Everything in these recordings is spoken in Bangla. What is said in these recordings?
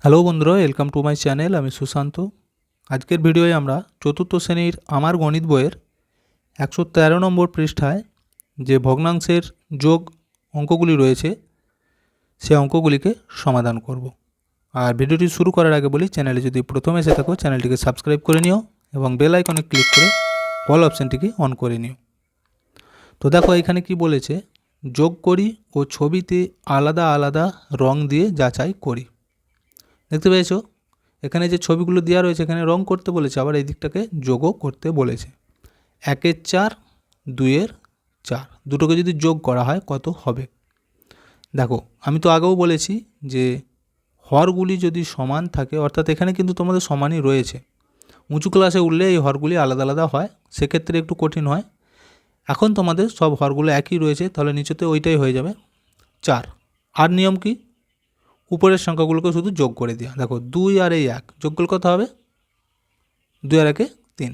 হ্যালো বন্ধুরা, ওয়েলকাম টু মাই চ্যানেল। আমি সুশান্ত। আজকের ভিডিওয়ে আমরা চতুর্থ শ্রেণীর আমার গণিত বইয়ের 113 নম্বর পৃষ্ঠায় যে ভগ্নাংশের যোগ অঙ্কগুলি রয়েছে সে অঙ্কগুলিকে সমাধান করব। আর ভিডিওটি শুরু করার আগে বলি, চ্যানেলে যদি প্রথম এসে থাকো চ্যানেলটিকে সাবস্ক্রাইব করে নিও এবং বেল আইকনে ক্লিক করে অল অপশানটিকে অন করে নিও। তো দেখো এখানে কি বলেছে, যোগ করি ও ছবিতে আলাদা আলাদা রং দিয়ে যাচাই করি। দেখতে পেয়েছো এখানে যে ছবিগুলো দেওয়া রয়েছে এখানে রং করতে বলেছে, আবার এই দিকটাকে যোগও করতে বলেছে। 1-এর 4, 2-এর 4 দুটোকে যদি যোগ করা হয় কত হবে। দেখো আমি তো আগেও বলেছি যে হরগুলি যদি সমান থাকে, অর্থাৎ এখানে কিন্তু তোমাদের সমানই রয়েছে, উঁচু ক্লাসে উঠলে এই হরগুলি আলাদা আলাদা হয়, সেক্ষেত্রে একটু কঠিন হয়। এখন তোমাদের সব হরগুলো একই রয়েছে, তাহলে নিচেতে ওইটাই হয়ে যাবে 4। আর নিয়ম কি, উপরের সংখ্যাগুলোকে শুধু যোগ করে দেওয়া। দেখো 2 আর এই 1 যোগ করলে কত হবে, 2 আর 1-এ 3,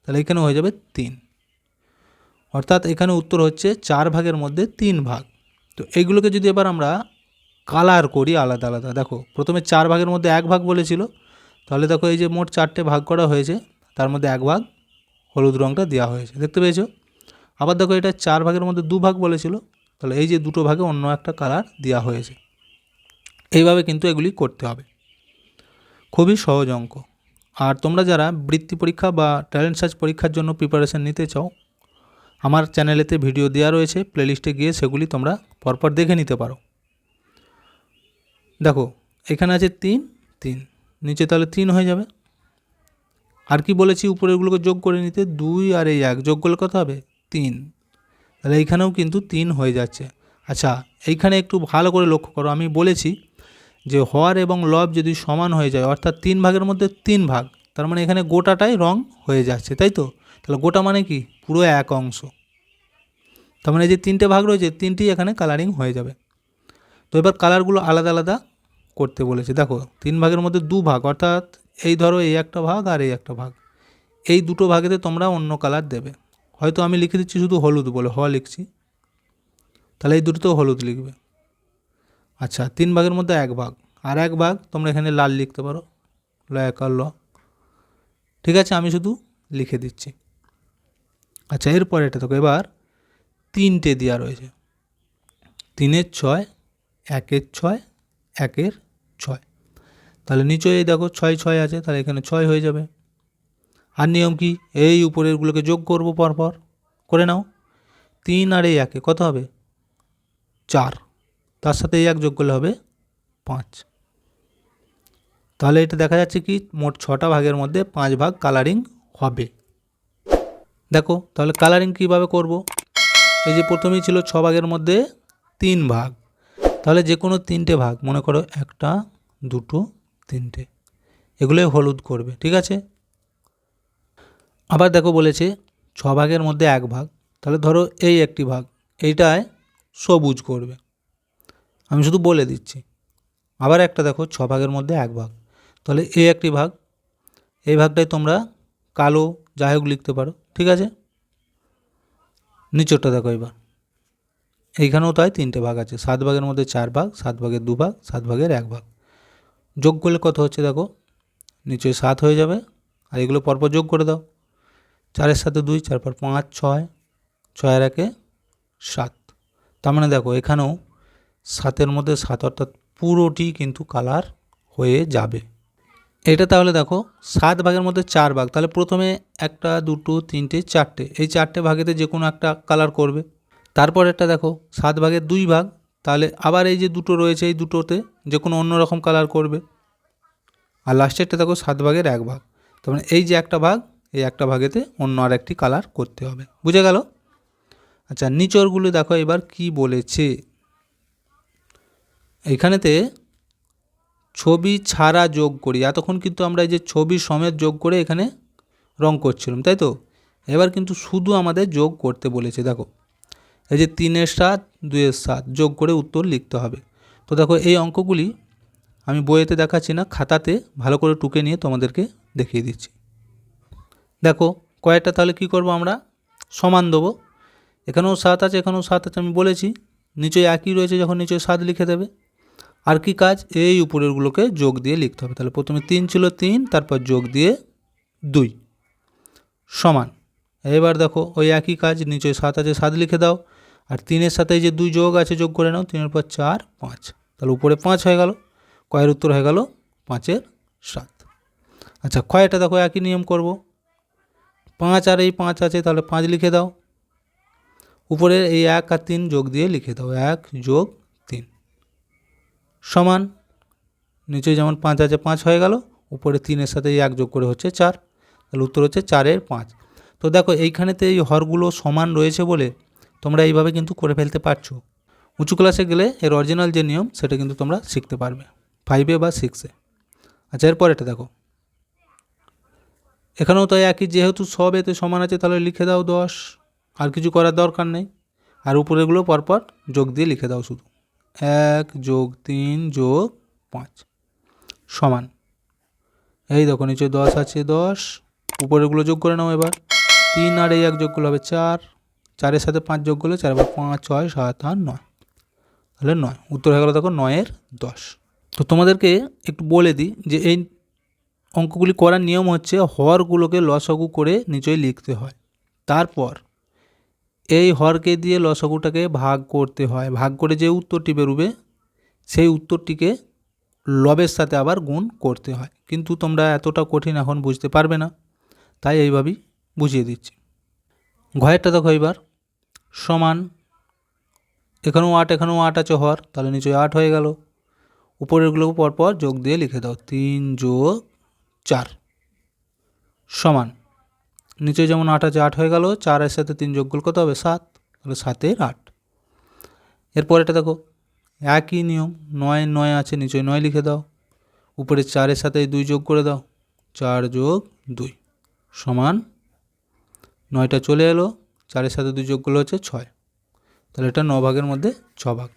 তাহলে এখানে হয়ে যাবে 3। অর্থাৎ এখানে উত্তর হচ্ছে 4 ভাগের মধ্যে 3 ভাগ। তো এইগুলোকে যদি এবার আমরা কালার করি আলাদা আলাদা, দেখো প্রথমে 4 ভাগের মধ্যে 1 ভাগ বলেছিল, তাহলে দেখো এই যে মোট 4টে ভাগ করা হয়েছে, তার মধ্যে 1 ভাগ হলুদ রঙটা দেওয়া হয়েছে, দেখতে পেয়েছো। আবার দেখো এটা 4 ভাগের মধ্যে 2 ভাগ বলেছিল, তাহলে এই যে দুটো ভাগে অন্য একটা কালার দেওয়া হয়েছে। এইভাবে কিন্তু এগুলি করতে হবে, খুবই সহজ অঙ্ক। আর তোমরা যারা বৃত্তি পরীক্ষা বা ট্যালেন্ট সার্চ পরীক্ষার জন্য প্রিপারেশান নিতে চাও, আমার চ্যানেলেতে ভিডিও দেওয়া রয়েছে, প্লেলিস্টে গিয়ে সেগুলি তোমরা পরপর দেখে নিতে পারো। দেখো এখানে আছে 3, 3 নিচে, তাহলে 3 হয়ে যাবে। আর কি বলেছি, উপরেরগুলোকে যোগ করে নিতে, 2 আর এই 1 যোগ করলে কত হবে, 3, তাহলে এইখানেও কিন্তু 3 হয়ে যাচ্ছে। আচ্ছা এইখানে একটু ভালো করে লক্ষ্য করো, আমি বলেছি যে হর এবং লব যদি সমান হয়ে যায়, অর্থাৎ 3 ভাগের মধ্যে 3 ভাগ, তার মানে এখানে গোটাটাই রং হয়ে যাচ্ছে, তাই তো। তাহলে গোটা মানে কি, পুরো এক অংশ, তার মানে এই যে 3টে ভাগ রয়েছে 3টি এখানে কালারিং হয়ে যাবে। তো এবার কালারগুলো আলাদা আলাদা করতে বলেছে। দেখো 3 ভাগের মধ্যে 2 ভাগ, অর্থাৎ এই ধরো এই একটা ভাগ আর এই একটা ভাগ, এই দুটো ভাগেতে তোমরা অন্য কালার দেবে। হয়তো আমি লিখে দিচ্ছি শুধু হলুদ বলে, লিখছি, তাহলে এই দুটোতেও হলুদ লিখবে। আচ্ছা 3 ভাগের মধ্যে 1 ভাগ, আর 1 ভাগ তোমরা এখানে লাল লিখতে পারো, ল একার ল, ঠিক আছে, আমি শুধু লিখে দিচ্ছি। আচ্ছা এরপরে এটা দেখো, এবার 3টে দেওয়া রয়েছে, 3-এর 6, 1-এর 6, 1-এর 6, তাহলে নিচে এই দেখো 6 6 আছে, তাহলে এখানে 6 হয়ে যাবে। আর নিয়ম কি, এই উপরেরগুলোকে যোগ করব পরপর, করে নাও। 3 আর এই 1-এ কত হবে, 4, তার সাথে এই 1 যোগ করলে হবে 5। তাহলে এটা দেখা যাচ্ছে কি মোট 6টা ভাগের মধ্যে 5 ভাগ কালারিং হবে। দেখো তাহলে কালারিং কীভাবে করব, এই যে প্রথমেই ছিল 6 ভাগের মধ্যে 3 ভাগ, তাহলে যে কোনো 3টে ভাগ, মনে করো 1টা 2টো 3টে, এগুলোই হলুদ করবে, ঠিক আছে। আবার দেখো বলেছে 6 ভাগের মধ্যে 1 ভাগ, তাহলে ধরো এই একটি ভাগ, এইটায় সবুজ করবে, আমি শুধু বলে দিচ্ছি। আবার একটা দেখো 6 ভাগের মধ্যে 1 ভাগ, তাহলে এই একটি ভাগ, এই ভাগটাই তোমরা কালো যাই হোক লিখতে পারো, ঠিক আছে। নিচরটা দেখো, এবার এইখানেও তাই 3টে ভাগ আছে, 7 ভাগের মধ্যে 4 ভাগ, 7 ভাগের 2 ভাগ, 7 ভাগের 1 ভাগ, যোগ করলে কত হচ্ছে দেখো, নিচে 7 হয়ে যাবে, আর এগুলো পরপর যোগ করে দাও, 4-এর সাথে 2, 4 পর 5, 6, 6 আর 1-এ 7, তার মানে দেখো এখানেও 7-এর মধ্যে 7, অর্থাৎ পুরোটি কিন্তু কালার হয়ে যাবে। এটা তাহলে দেখো 7 ভাগের মধ্যে 4 ভাগ, তাহলে প্রথমে 1টা 2টো 3টে 4টে, এই 4টে ভাগেতে যে কোনো একটা কালার করবে। তারপর একটা দেখো 7 ভাগের 2 ভাগ, তাহলে আবার এই যে দুটো রয়েছে এই দুটোতে যে কোনো অন্য রকম কালার করবে। আর লাস্টেরটা দেখো 7 ভাগের 1 ভাগ, তার মানে এই যে একটা ভাগ, এই একটা ভাগেতে অন্য আর একটি কালার করতে হবে, বুঝে গেল। আচ্ছা নিচরগুলো দেখো এবার কি বলেছে, এইখানেতে ছবি ছাড়া যোগ করি, এতক্ষণ কিন্তু আমরা এই যে ছবি সমেত যোগ করে এখানে রং করছিলাম, তাই তো। এবার কিন্তু শুধু আমাদের যোগ করতে বলেছে। দেখো এই যে 3-এর 7, 2-এর 7 যোগ করে উত্তর লিখতে হবে। তো দেখো এই অঙ্কগুলি আমি বইয়েতে দেখাচ্ছি না, খাতাতে ভালো করে টুকে নিয়ে তোমাদেরকে দেখিয়ে দিচ্ছি। দেখো কয়েকটা তাহলে কি করব, আমরা সমান দেবো, এখানেও 7 আছে এখানেও 7 আছে, আমি বলেছি নিচে একই রয়েছে, যখন নিচে 7 লিখে দেবে। আর কি কাজ, এই উপরেরগুলোকে যোগ দিয়ে লিখতে হবে। তাহলে প্রথমে 3 ছিল 3, তারপর যোগ দিয়ে 2 সমান। এবার দেখো ওই একই কাজ, নিচে 7 আছে 7 লিখে দাও, আর 3-এর সাথে যে 2 যোগ আছে যোগ করে নাও, 3-এর পর 4 5, তাহলে উপরে 5 হয়ে গেল। কয়ের উত্তর হয়ে গেল 5-এর 7। আচ্ছা ক্ষয়টা দেখো একই নিয়ম করব, 5 আর এই 5 আছে তাহলে 5 লিখে দাও, উপরে এই 1 আর 3 যোগ দিয়ে লিখে দাও, 1 যোগ 3 সমান। নিচে যেমন 5 আছে 5 হয়ে গেল, উপরে 3-এর সাথে 1 যোগ করে হচ্ছে 4, তাহলে উত্তর হচ্ছে 4-এর 5। তো দেখো এইখানেতে এই হরগুলো সমান রয়েছে বলে তোমরা এইভাবে কিন্তু করে ফেলতে পারছো। উঁচু ক্লাসে গেলে এর অরিজিনাল যে নিয়ম সেটা কিন্তু তোমরা শিখতে পারবে 5-এ বা 6-এ। আচ্ছা এরপর এটা দেখো, এখানেও তো একই, যেহেতু সব এতে সমান আছে তাহলে লিখে দাও 10, আর কিছু করার দরকার নেই। আর উপরেগুলো পরপর যোগ দিয়ে লিখে দাও শুধু, 1 যোগ 3 যোগ 5 সমান। এই দেখো নিচে 10 আছে 10, উপরেগুলো যোগ করে নাও। এবার 3 আর এই 1 যোগ করলে হবে 4, 4-এর সাথে 5 যোগ করলে 4, 5 6 7 8 9, তাহলে 9 উত্তর হয়ে গেল দেখো 9-এর 10। তো তোমাদেরকে একটু বলে দিই যে এই অঙ্কগুলি করার নিয়ম হচ্ছে হরগুলোকে লসাগু করে নিচেই লিখতে হয়, তারপর এই হরকে দিয়ে লসাগুটাকে ভাগ করতে হয়, ভাগ করে যে উত্তরটি বেরোবে সেই উত্তরটিকে লবের সাথে আবার গুণ করতে হয়। কিন্তু তোমরা এতটা কঠিন এখন বুঝতে পারবে না, তাই এইভাবেই বুঝিয়ে দিচ্ছি। ঘয়েরটা দেখো এবার, সমান, এখানেও 8 এখানেও 8 আছে হর, তাহলে নিচে 8 হয়ে গেল, উপরেরগুলো পরপর যোগ দিয়ে লিখে দাও, 3 যোগ 4 সমান। নিচে যেমন 8 আছে 8 হয়ে গেল, 4-এর সাথে 3 যোগ করলে কত হবে 7, তাহলে 7-এর 8। এরপর এটা দেখো একই নিয়ম, 9 9 আছে নিচে 9 লিখে দাও, উপরে 4-এর সাথে 2 যোগ করে দাও, 4 যোগ 2 সমান। 9টা চলে এলো, 4-এর সাথে 2 যোগ করলে হচ্ছে 6, তাহলে এটা 9 ভাগের মধ্যে 6 ভাগ।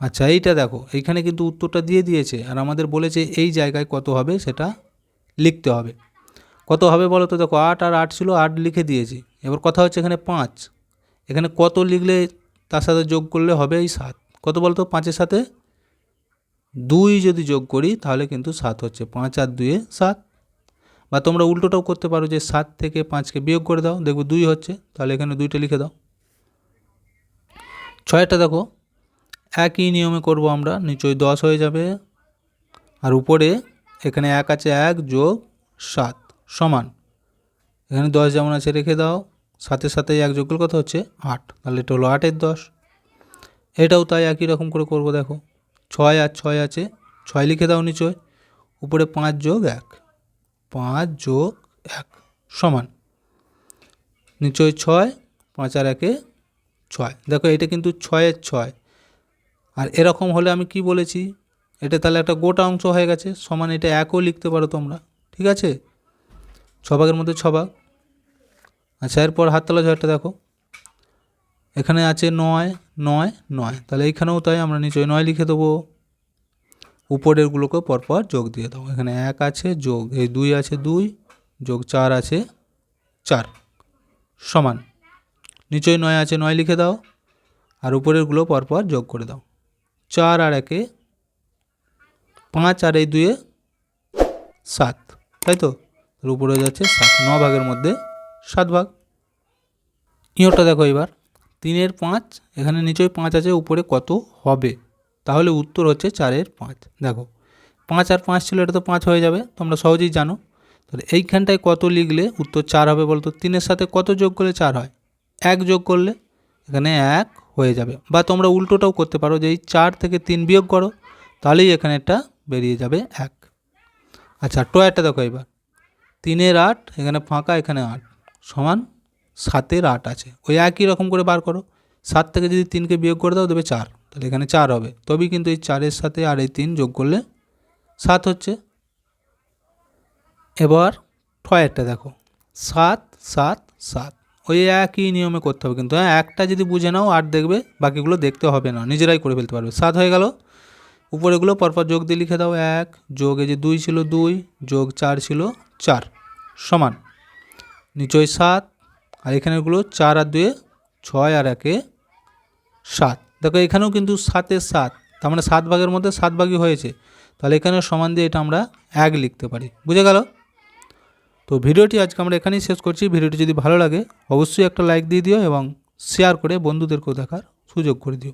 আচ্ছা এইটা দেখো এইখানে কিন্তু উত্তরটা দিয়ে দিয়েছে, আর আমাদের বলেছে এই জায়গায় কত হবে সেটা লিখতে হবে। কত হবে বলো তো, দেখো 8 আর 8 ছিল, 8 লিখে দিয়েছি। এবার কথা হচ্ছে এখানে 5, এখানে কত লিখলে তার সাথে যোগ করলে হবে এই 7। কত বলো তো, 5-এর সাথে 2 যদি যোগ করি তাহলে কিন্তু 7 হচ্ছে, 5 আর 2-এ 7। বা তোমরা উল্টোটাও করতে পারো, যে 7 থেকে 5কে বিয়োগ করে দাও, দেখো 2 হচ্ছে, তাহলে এখানে 2টা লিখে দাও। 6টা দেখো একই নিয়মে করব আমরা, নিচয় 10 হয়ে যাবে, আর উপরে এখানে 1 আছে 1 যোগ 7 সমান। এখানে 10 যেমন আছে রেখে দাও, 7-এর সাথে 1 যোগ করলে কত হচ্ছে 8, তাহলে এটা হলো 8-এর 10। এটাও তাই একই রকম করে করব, দেখো 6 আর 6 আছে, 6 লিখে দাও নিচে, উপরে 5 যোগ 1, 5 যোগ 1 সমান। নিচে 6, 5 আর 1-এ 6, দেখো এটা কিন্তু 6-এর 6, আর এরকম হলে আমি কি বলেছি, এটা তাহলে একটা গোটা অংশ হয়ে গেছে, সমান এটা 1ও লিখতে পারো তোমরা, ঠিক আছে, 6 ভাগের মধ্যে 6 ভাগ। আচ্ছা এরপর হাততলা ঝড়টা দেখো, এখানে আছে 9 9 9, তাহলে এইখানেও তাই আমরা নিচে 9 লিখে দেবো, উপরেরগুলোকে পরপর যোগ দিয়ে দাও। এখানে 1 আছে যোগ এই 2 আছে 2 যোগ 4 আছে 4 সমান। নিচে 9 আছে 9 লিখে দাও, আর উপরেরগুলো পরপর যোগ করে দাও, 4 আর 1-এ 5 আর এই 2-এ 7, তাই তো, উপরে যাচ্ছে 7, 9 ভাগের মধ্যে 7 ভাগ। ইয়োটা দেখো এবার, 3-এর 5, এখানে নিচেই 5 আছে, উপরে কত হবে, তাহলে উত্তর হচ্ছে 4-এর 5। দেখো 5 আর 5 ছিল, এটা তো 5 হয়ে যাবে, তোমরা সহজেই জানো। তাহলে এইখানটায় কত লিখলে উত্তর 4 হবে বলতো, 3-এর সাথে কত যোগ করলে 4 হয়, 1 যোগ করলে এখানে 1 হয়ে যাবে। বা তোমরা উল্টোটাও করতে পারো, যে এই 4 থেকে 3 বিয়োগ করো, তাহলেই এখানে একটা বেরিয়ে যাবে 1। আচ্ছা টয়েরটা দেখো এবার, 3-এর 8, এখানে ফাঁকা, এখানে 8 সমান 7-এর 8 আছে, ওই একই রকম করে বার করো, 7 থেকে যদি 3কে বিয়োগ করে দাও দেবে 4, তাহলে এখানে 4 হবে, তবেই কিন্তু এই 4-এর সাথে আর এই 3 যোগ করলে 7 হচ্ছে। এবার টয়েরটা দেখো, 7 7 7, ওই একই নিয়মে করতে হবে কিন্তু, হ্যাঁ একটা যদি বুঝে নাও 8 দেখবে, বাকিগুলো দেখতে হবে না, নিজেরাই করে ফেলতে পারবে। 7 হয়ে গেল, উপরেগুলো পরপর যোগ দিয়ে লিখে দাও, 1 যোগ এই যে 2 ছিল 2 যোগ 4 ছিল 4 সমান। নিচয় 7, আর এখানেগুলো 4 আর 2-এ 6 আর 1-এ 7, দেখো এখানেও কিন্তু 7-এর 7, তার মানে 7 ভাগের মধ্যে 7 ভাগই হয়েছে, তাহলে এখানে সমান দিয়ে এটা আমরা 1 লিখতে পারি। বুঝে গেল? তো ভিডিওটি আজকে আমরা এখানেই শেষ করছি। ভিডিওটি যদি ভালো লাগে অবশ্যই একটা লাইক দিয়ে দিও এবং শেয়ার করে বন্ধুদেরকেও দেখার সুযোগ করে দিও।